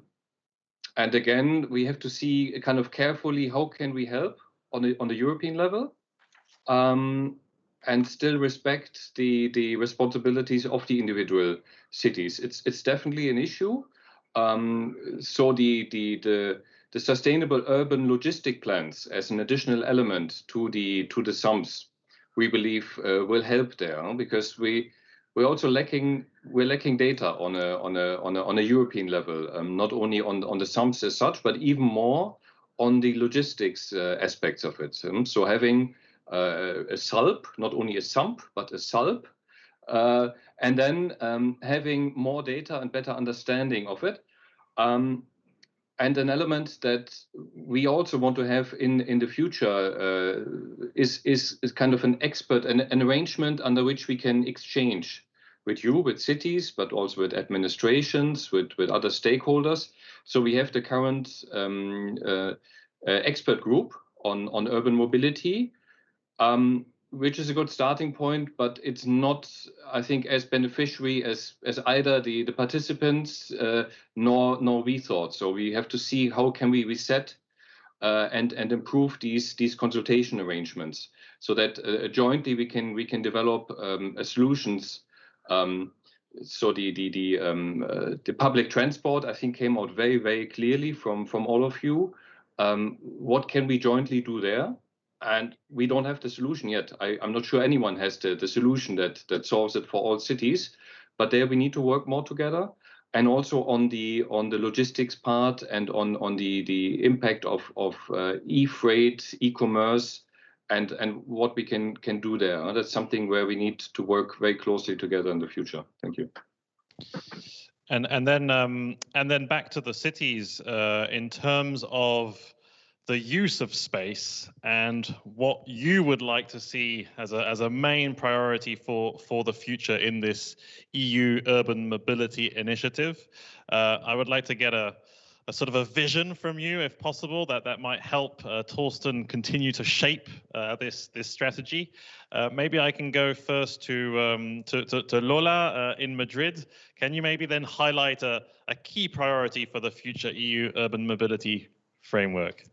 again, we have to see kind of carefully how can we help on the European level, and still respect the responsibilities of the individual cities. It's definitely an issue. So the sustainable urban logistic plans as an additional element to the sums, we believe will help there, because we're also lacking data on a European level, not only on the sums as such, but even more on the logistics aspects of it. So having a SULP, not only a SUMP, but a SULP, and then having more data and better understanding of it. And an element that we also want to have in the future is kind of an arrangement under which we can exchange with cities, but also with administrations, with other stakeholders. So we have the current expert group on urban mobility, which is a good starting point, but it's not, I think, as beneficiary as either the participants nor we thought. So we have to see how can we reset and improve these consultation arrangements, so that jointly we can develop solutions. So the public transport, I think, came out very, very clearly from all of you. What can we jointly do there? And we don't have the solution yet. I'm not sure anyone has the solution that solves it for all cities, but there we need to work more together. And also on the logistics part and on the impact of e-freight, e-commerce, and what we can do there. That's something where we need to work very closely together in the future. Thank you. And then back to the cities in terms of the use of space and what you would like to see as a main priority for the future in this EU Urban Mobility Initiative. I would like to get a sort of a vision from you, if possible, that might help Torsten continue to shape this strategy. Maybe I can go first to Lola in Madrid. Can you maybe then highlight a key priority for the future EU urban mobility framework?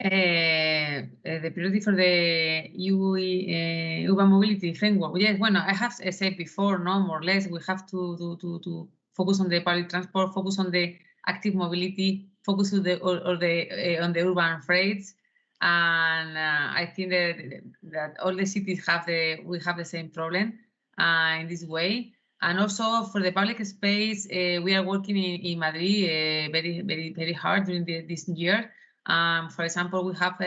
The priority for the EU urban mobility framework. Yes, well, I have said before, no, more or less, we have to focus on the public transport, focus on the active mobility, focus on the on the urban freights, and I think that all the cities we have the same problem in this way. And also for the public space, we are working in Madrid very hard during this year. For example, we have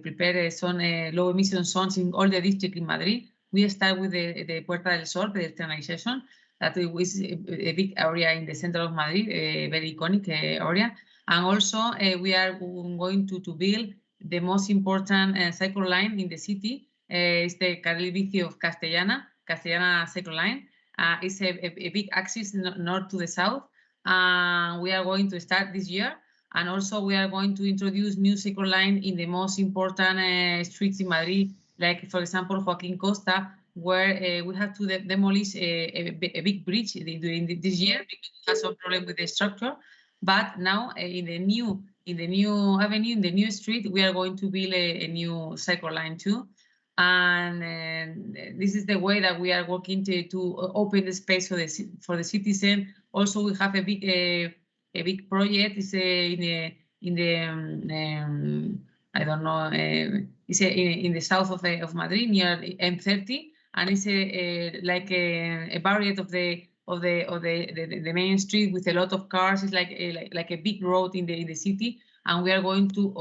prepared some low emission zones in all the districts in Madrid. We start with the Puerta del Sol pedestrianization. That is a big area in the center of Madrid, a very iconic area. And also, we are going to build the most important cycle line in the city. It's the Carril Bici of Castellana cycle line. It's a big axis north to the south. We are going to start this year. And also we are going to introduce new cycle line in the most important streets in Madrid, like for example, Joaquín Costa, where we have to demolish a big bridge during this year because we have some problem with the structure. But now in the new avenue, in the new street, we are going to build a new cycle line too. And this is the way that we are working to open the space for the citizen. Also, we have a big project. It's in the I don't know. It's in the south of Madrid near M30, and it's like a barrier of the main street with a lot of cars. It's like a big road in the city, and we are going to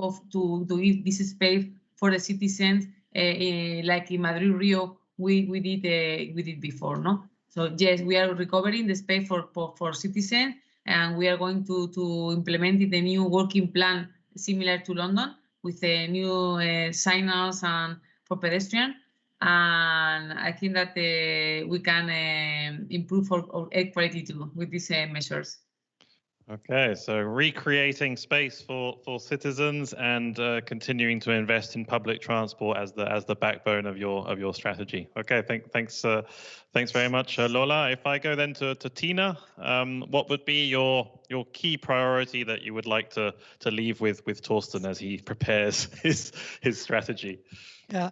give this space for the citizens, like in Madrid Rio we did before, no? So yes, we are recovering the space for citizens. And we are going to implement the new working plan similar to London with the new signals and for pedestrian. And I think that we can improve our air quality too with these measures. Okay, so recreating space for citizens and continuing to invest in public transport as the backbone of your strategy. Okay, thanks very much, Lola. If I go then to Tina, what would be your key priority that you would like to leave with Torsten as he prepares his strategy? Yeah.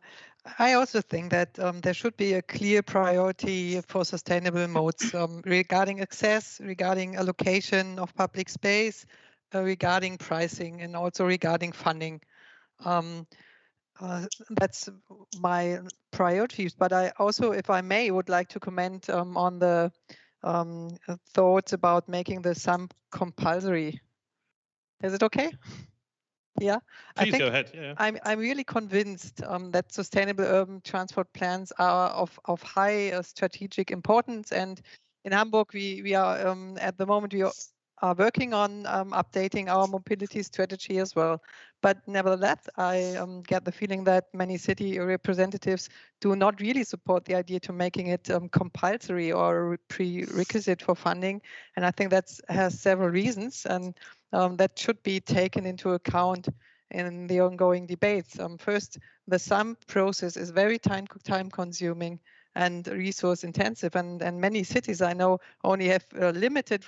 I also think that there should be a clear priority for sustainable modes regarding access, regarding allocation of public space, regarding pricing, and also regarding funding. That's my priorities. But I also, if I may, would like to comment on the thoughts about making the sum compulsory. Is it okay? Yeah, please go ahead. Yeah. I'm really convinced that sustainable urban transport plans are of high strategic importance. And in Hamburg, we are at the moment we are working on updating our mobility strategy as well. But nevertheless, I get the feeling that many city representatives do not really support the idea to making it compulsory or a prerequisite for funding. And I think that has several reasons, and that should be taken into account in the ongoing debates. First, the sum process is very time consuming and resource intensive, and many cities I know only have limited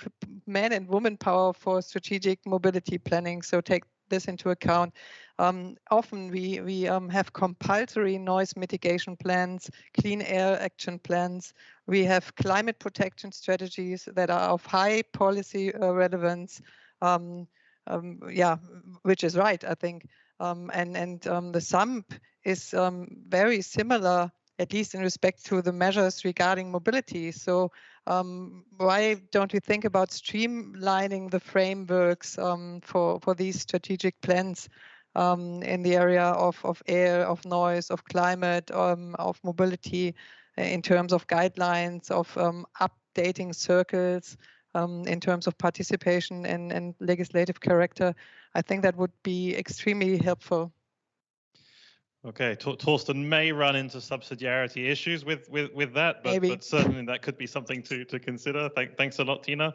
man and woman power for strategic mobility planning. So take this into account. Often we have compulsory noise mitigation plans, clean air action plans. We have climate protection strategies that are of high policy relevance. Yeah, which is right, I think. The sum is very similar, at least in respect to the measures regarding mobility. So why don't we think about streamlining the frameworks for these strategic plans in the area of air, of noise, of climate, of mobility, in terms of guidelines, of updating circles, in terms of participation and legislative character? I think that would be extremely helpful. Okay, Torsten may run into subsidiarity issues with that, but certainly that could be something to consider. Thanks a lot, Tina.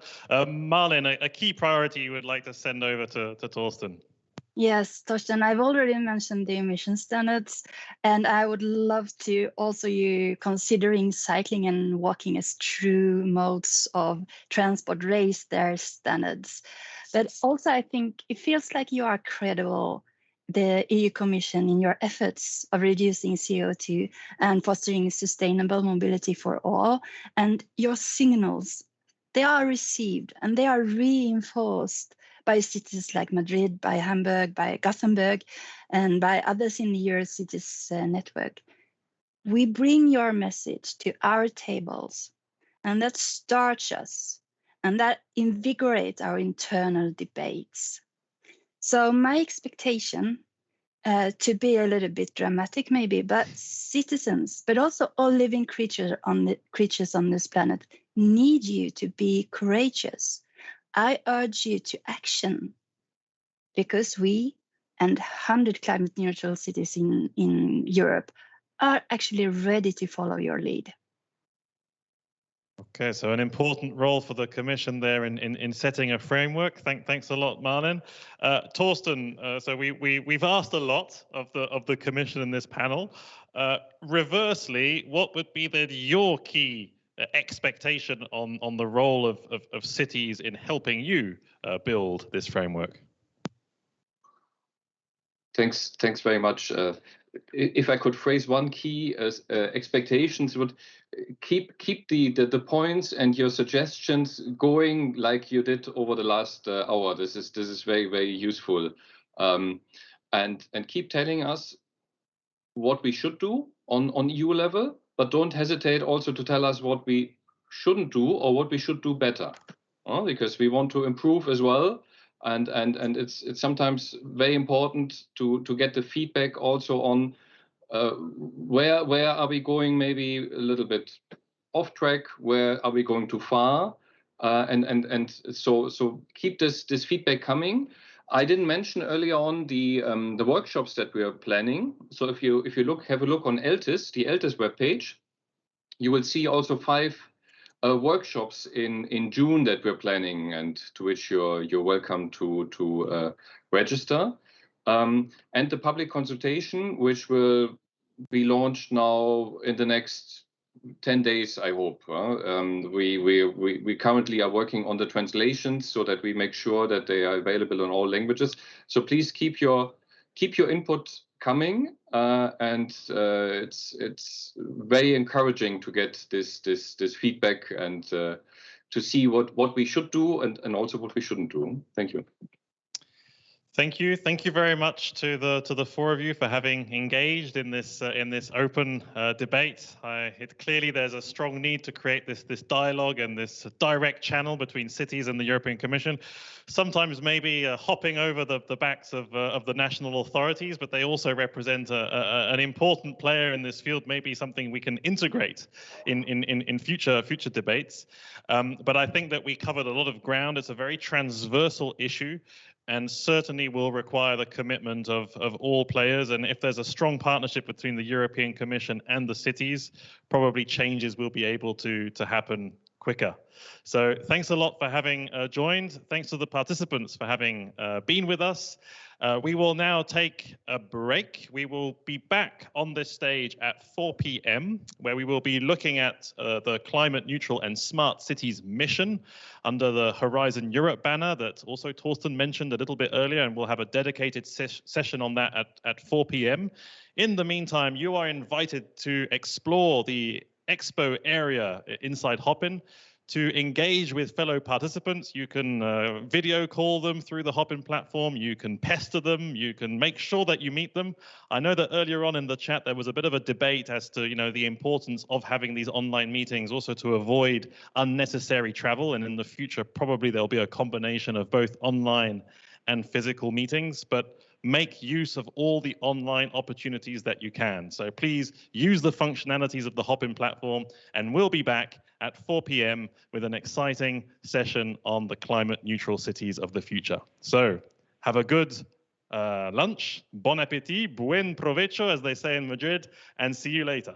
Marlin, a key priority you would like to send over to Torsten. Yes, Torsten, I've already mentioned the emission standards, and I would love to also you considering cycling and walking as true modes of transport raise their standards. But also, I think it feels like you are credible, the EU Commission, in your efforts of reducing CO2 and fostering sustainable mobility for all. And your signals, they are received and they are reinforced by cities like Madrid, by Hamburg, by Gothenburg, and by others in the Eurocities network. We bring your message to our tables, and that starts us, and that invigorates our internal debates. So my expectation, to be a little bit dramatic maybe, but citizens, but also all living creatures on this planet need you to be courageous. I urge you to action, because we and 100 climate neutral cities in Europe are actually ready to follow your lead. Okay, so an important role for the Commission there in setting a framework. Thanks a lot, Marlin. Torsten, so we've asked a lot of the Commission in this panel. Reversely, what would be your key expectation on the role of cities in helping you build this framework? Thanks very much. If I could phrase one key expectations, would keep the points and your suggestions going like you did over the last hour. This is very useful, and keep telling us what we should do on EU level, but don't hesitate also to tell us what we shouldn't do or what we should do better, because we want to improve as well. And it's sometimes very important to get the feedback also on where are we going maybe a little bit off track, where are we going too far, and so keep this feedback coming. I didn't mention earlier on the workshops that we are planning. So if you have a look on ELTIS, the ELTIS webpage, you will see also 5 workshops in June that we're planning, and to which you're welcome to register. And the public consultation, which will be launched now in the next 10 days, I hope. We currently are working on the translations so that we make sure that they are available in all languages. So please keep your input coming, and it's very encouraging to get this feedback and to see what we should do and also what we shouldn't do. Thank you. Thank you very much to the 4 of you for having engaged in this open debate. Clearly there's a strong need to create this dialogue and this direct channel between cities and the European Commission. Sometimes maybe hopping over the backs of the national authorities, but they also represent an important player in this field. Maybe something we can integrate in future debates. But I think that we covered a lot of ground. It's a very transversal issue, and certainly will require the commitment of all players. And if there's a strong partnership between the European Commission and the cities, probably changes will be able to happen quicker. So thanks a lot for having joined. Thanks to the participants for having been with us. We will now take a break. We will be back on this stage at 4 p.m, where we will be looking at the climate neutral and smart cities mission under the Horizon Europe banner that also Torsten mentioned a little bit earlier, and we'll have a dedicated session on that at 4 p.m. In the meantime, you are invited to explore the expo area inside Hopin. To engage with fellow participants, you can video call them through the Hopin platform, you can pester them, you can make sure that you meet them. I know that earlier on in the chat there was a bit of a debate as to the importance of having these online meetings, also to avoid unnecessary travel, and in the future probably there'll be a combination of both online and physical meetings, but make use of all the online opportunities that you can. So please use the functionalities of the Hopin platform, and we'll be back at 4 p.m. with an exciting session on the climate neutral cities of the future. So have a good lunch. Bon appétit, buen provecho, as they say in Madrid, and see you later.